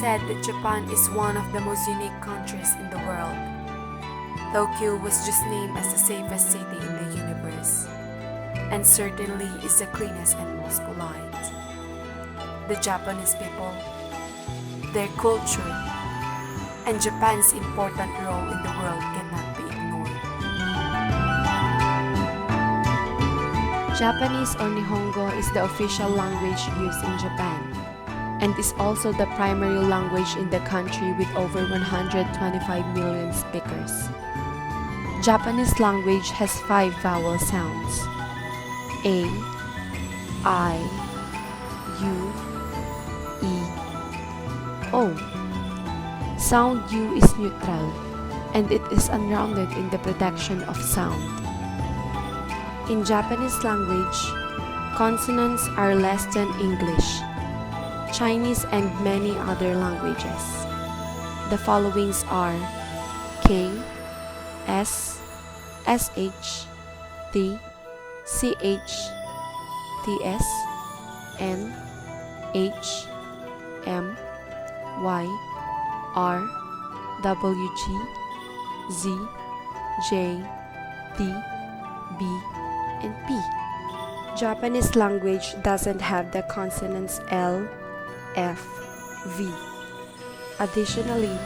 said that Japan is one of the most unique countries in the world. Tokyo was just named as the safest city in the universe, and certainly is the cleanest and most polite. The Japanese people, their culture, and Japan's important role in the world cannot be ignored. Japanese or Nihongo is the official language used in Japan, and is also the primary language in the country with over 125 million speakers. Japanese language has 5 vowel sounds: A, I, U, E, O. Sound U is neutral, and it is unrounded in the production of sound. In Japanese language, consonants are less than English, Chinese, and many other languages. The followings are K, S, SH, T, CH, TS, N, H, M, Y, R, WG, Z, J, D, B, and P. Japanese language doesn't have the consonants L, F, V. Additionally,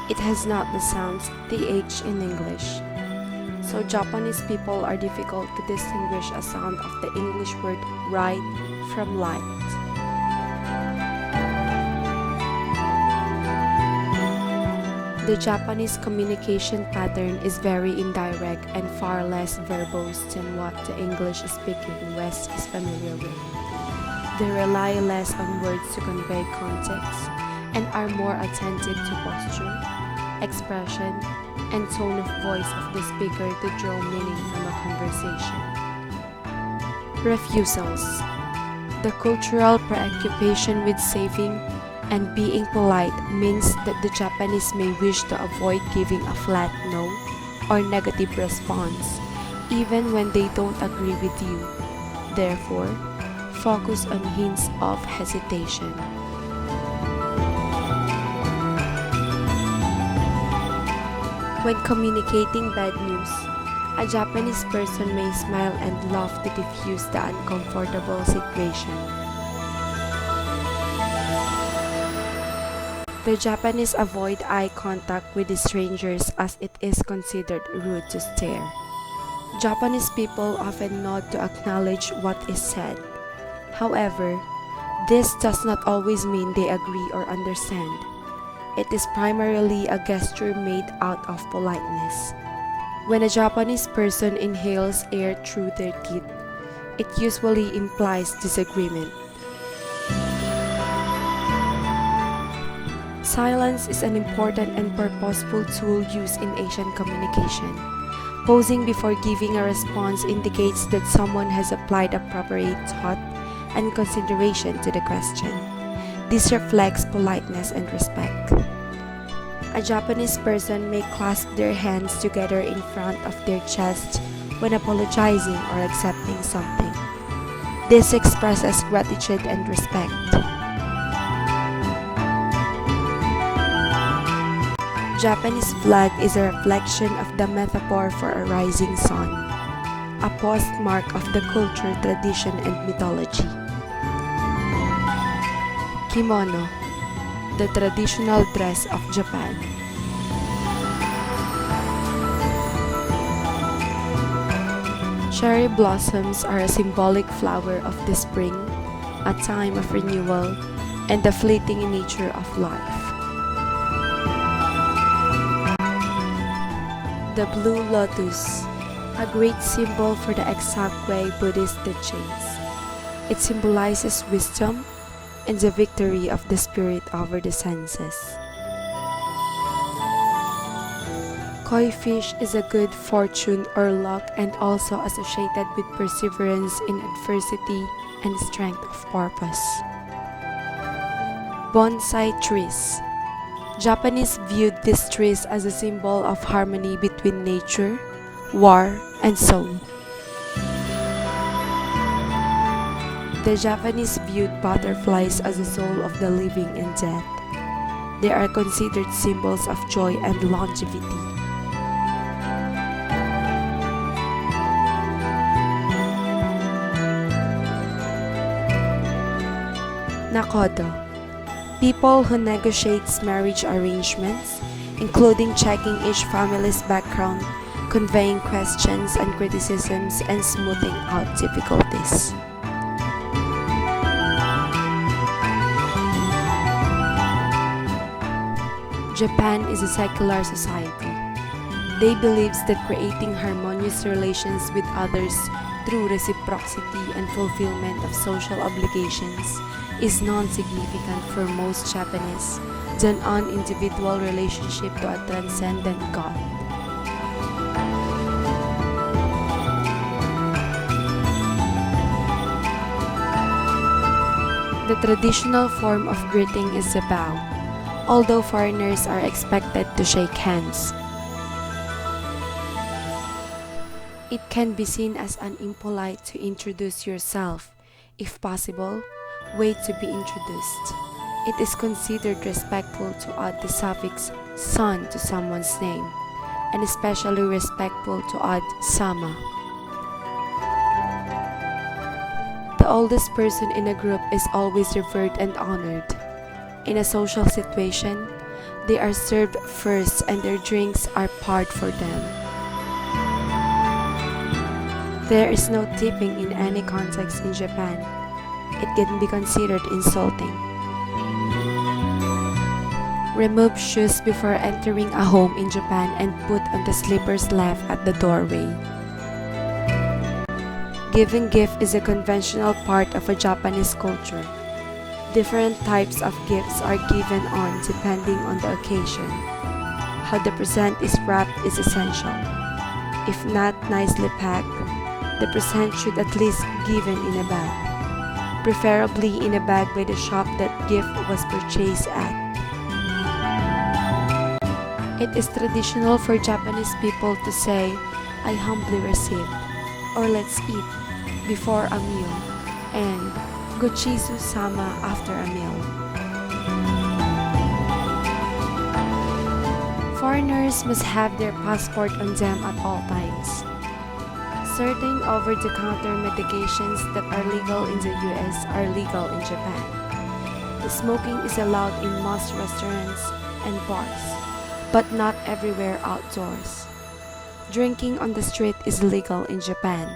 it has not the sounds TH in English. So Japanese people are difficult to distinguish a sound of the English word right from light. The Japanese communication pattern is very indirect and far less verbose than what the English-speaking West is familiar with. They rely less on words to convey context and are more attentive to posture, expression, and tone of voice of the speaker to draw meaning from a conversation. Refusals. The cultural preoccupation with saving and being polite means that the Japanese may wish to avoid giving a flat no or negative response, even when they don't agree with you. Therefore, focus on hints of hesitation. When communicating bad news, a Japanese person may smile and laugh to diffuse the uncomfortable situation. The Japanese avoid eye contact with the strangers as it is considered rude to stare. Japanese people often nod to acknowledge what is said. However, this does not always mean they agree or understand. It is primarily a gesture made out of politeness. When a Japanese person inhales air through their teeth, it usually implies disagreement. Silence is an important and purposeful tool used in Asian communication. Pausing before giving a response indicates that someone has applied appropriate thought and consideration to the question. This reflects politeness and respect. A Japanese person may clasp their hands together in front of their chest when apologizing or accepting something. This expresses gratitude and respect. Japanese flag is a reflection of the metaphor for a rising sun, a postmark of the culture, tradition, and mythology. Kimono, the traditional dress of Japan. Cherry blossoms are a symbolic flower of the spring, a time of renewal, and the fleeting nature of life. The blue lotus, a great symbol for the exact way Buddhist teachings. It symbolizes wisdom and the victory of the spirit over the senses. Koi fish is a good fortune or luck and also associated with perseverance in adversity and strength of purpose. Bonsai trees. Japanese viewed these trees as a symbol of harmony between nature, war, and soul. The Japanese viewed butterflies as the soul of the living and dead. They are considered symbols of joy and longevity. Nakodo. People who negotiates marriage arrangements, including checking each family's background, conveying questions and criticisms, and smoothing out difficulties. Japan is a secular society. They believes that creating harmonious relations with others through reciprocity and fulfillment of social obligations is non-significant for most Japanese than an individual relationship to a transcendent God. The traditional form of greeting is a bow, although foreigners are expected to shake hands. It can be seen as an impolite to introduce yourself. If possible, wait to be introduced. It is considered respectful to add the suffix "san" to someone's name, and especially respectful to add "sama." The oldest person in a group is always revered and honored. In a social situation, they are served first and their drinks are poured for them. There is no tipping in any context in Japan. It can be considered insulting. Remove shoes before entering a home in Japan and put on the slippers left at the doorway. Giving gift is a conventional part of a Japanese culture. Different types of gifts are given on depending on the occasion. How the present is wrapped is essential. If not nicely packed, the present should at least given in a bag, preferably in a bag by the shop that gift was purchased at. It is traditional for Japanese people to say, "I humbly receive," or "let's eat," before a meal, and "Gochisu-sama" after a meal. Foreigners must have their passport on them at all times. Certain over-the-counter medications that are legal in the US are legal in Japan. Smoking is allowed in most restaurants and bars, but not everywhere outdoors. Drinking on the street is legal in Japan.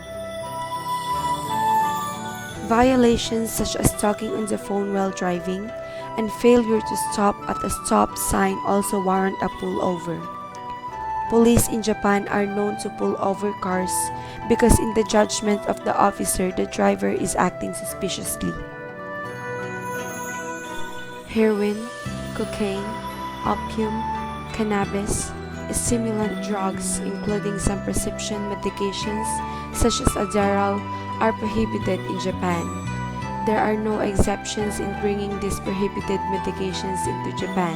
Violations such as talking on the phone while driving and failure to stop at a stop sign also warrant a pullover. Police in Japan are known to pull over cars because in the judgment of the officer, the driver is acting suspiciously. Heroin, cocaine, opium, cannabis, stimulant drugs, including some prescription medications such as Adderall, are prohibited in Japan. There are no exceptions in bringing these prohibited medications into Japan,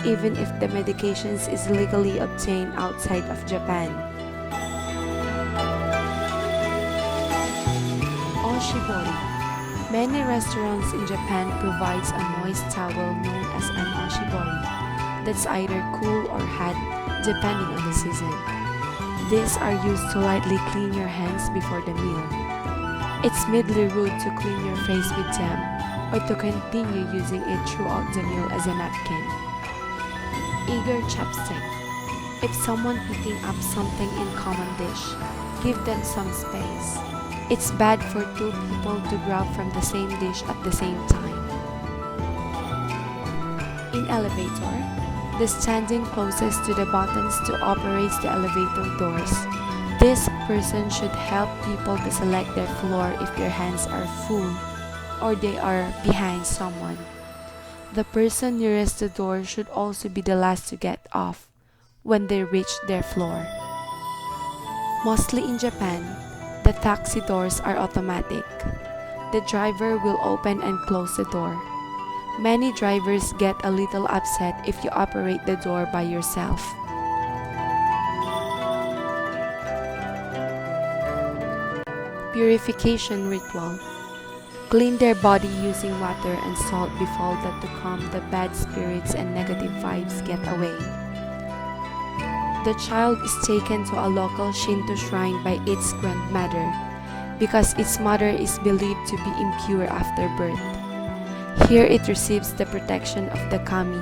even if the medications is legally obtained outside of Japan. Oshibori. Many restaurants in Japan provides a moist towel known as an oshibori that's either cool or hot depending on the season. These are used to lightly clean your hands before the meal. It's midly rude to clean your face with them or to continue using it throughout the meal as a napkin. Eager chopstick. If someone picking up something in common dish, give them some space. It's bad for two people to grab from the same dish at the same time. In elevator, the standing closest to the buttons to operate the elevator doors. This person should help people to select their floor if their hands are full or they are behind someone. The person nearest the door should also be the last to get off when they reach their floor. Mostly in Japan, the taxi doors are automatic. The driver will open and close the door. Many drivers get a little upset if you operate the door by yourself. Purification ritual. clean their body using water and salt before that to calm the bad spirits and negative vibes get away. The child is taken to a local Shinto shrine by its grandmother because its mother is believed to be impure after birth. Here it receives the protection of the kami,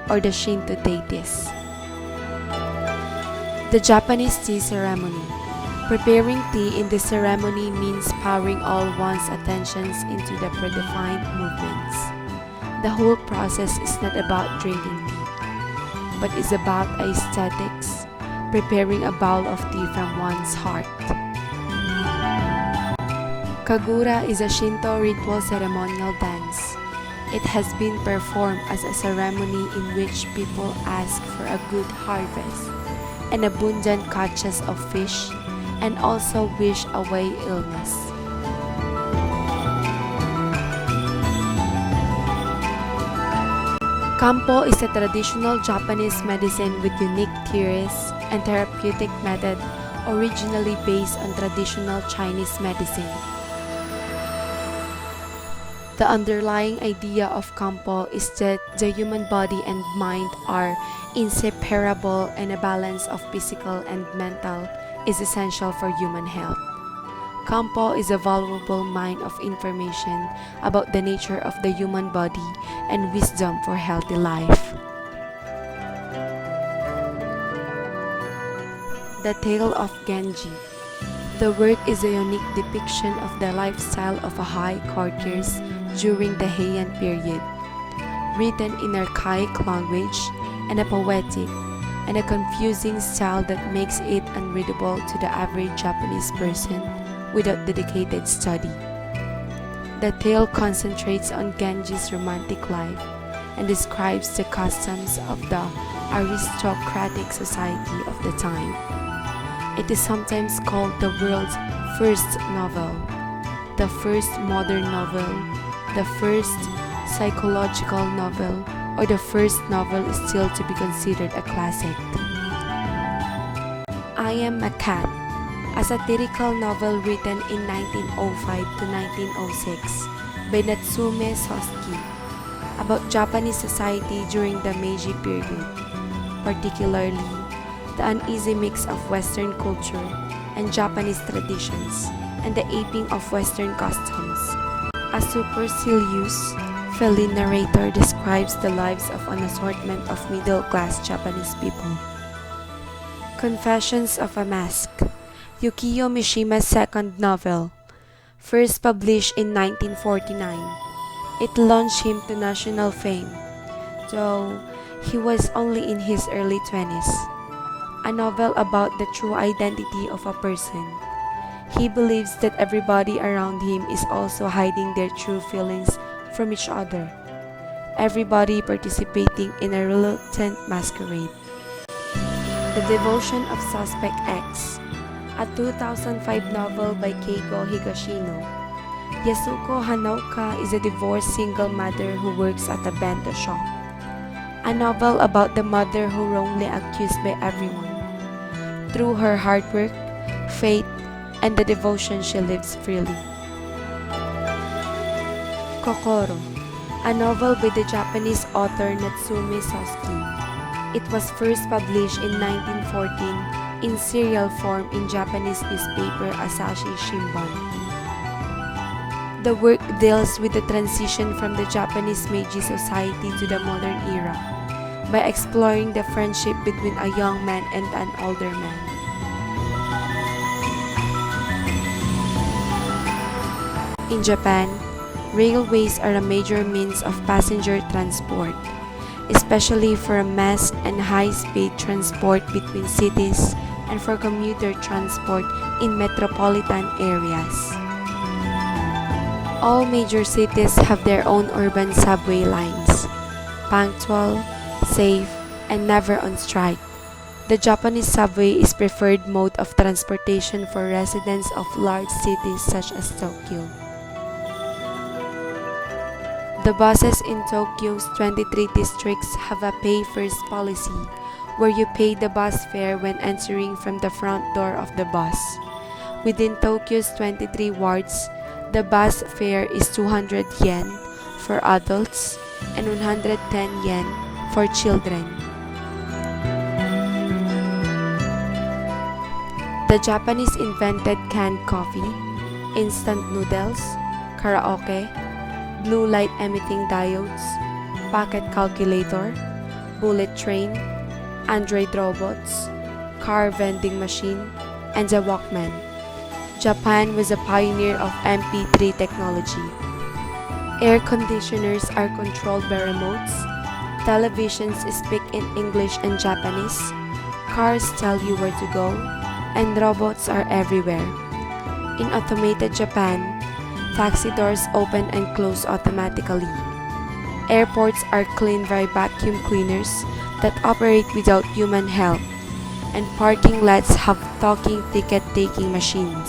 or the Shinto deities. The Japanese tea ceremony. Preparing tea in the ceremony means powering all one's attentions into the predefined movements. The whole process is not about drinking tea, but is about aesthetics, preparing a bowl of tea from one's heart. Kagura is a Shinto ritual ceremonial dance. It has been performed as a ceremony in which people ask for a good harvest and abundant catches of fish, and also wish away illness. Kampo is a traditional Japanese medicine with unique theories and therapeutic method originally based on traditional Chinese medicine. The underlying idea of Kampo is that the human body and mind are inseparable, and a balance of physical and mental is essential for human health. Kampo is a valuable mine of information about the nature of the human body and wisdom for healthy life. The Tale of Genji. The work is a unique depiction of the lifestyle of a high courtiers during the Heian period, written in archaic language and a poetic and a confusing style that makes it unreadable to the average Japanese person without dedicated study. The tale concentrates on Genji's romantic life and describes the customs of the aristocratic society of the time. It is sometimes called the world's first novel, the first modern novel, the first psychological novel, or the first novel is still to be considered a classic. I Am a Cat, a satirical novel written in 1905 to 1906 by Natsume Soseki about Japanese society during the Meiji period, particularly the uneasy mix of Western culture and Japanese traditions and the aping of Western customs. A supercilious, feline narrator describes the lives of an assortment of middle-class Japanese people. Confessions of a Mask, Yukio Mishima's second novel, first published in 1949. It launched him to national fame, though he was only in his early 20s. A novel about the true identity of a person. He believes that everybody around him is also hiding their true feelings from each other, everybody participating in a reluctant masquerade. The Devotion of Suspect X, a 2005 novel by Keiko Higashino. Yasuko Hanaoka is a divorced single mother who works at a bento shop. A novel about the mother who wrongly accused by everyone. Through her hard work, faith, and the devotion she lives freely. Kokoro, a novel by the Japanese author Natsume Soseki. It was first published in 1914 in serial form in Japanese newspaper Asahi Shimbun. The work deals with the transition from the Japanese Meiji society to the modern era by exploring the friendship between a young man and an older man. In Japan, railways are a major means of passenger transport, especially for mass and high-speed transport between cities and for commuter transport in metropolitan areas. All major cities have their own urban subway lines, punctual, safe, and never on strike. The Japanese subway is preferred mode of transportation for residents of large cities such as Tokyo. The buses in Tokyo's 23 districts have a pay-first policy, where you pay the bus fare when entering from the front door of the bus. Within Tokyo's 23 wards, The bus fare is 200 yen for adults and 110 yen for children. The Japanese invented canned coffee, instant noodles, karaoke, blue light emitting diodes, pocket calculator, bullet train, Android robots, car vending machine, and a Walkman. Japan was a pioneer of MP3 technology. Air conditioners are controlled by remotes, televisions speak in English and Japanese, cars tell you where to go, and robots are everywhere. In automated Japan, taxi doors open and close automatically. Airports are cleaned by vacuum cleaners that operate without human help, and parking lots have talking ticket-taking machines.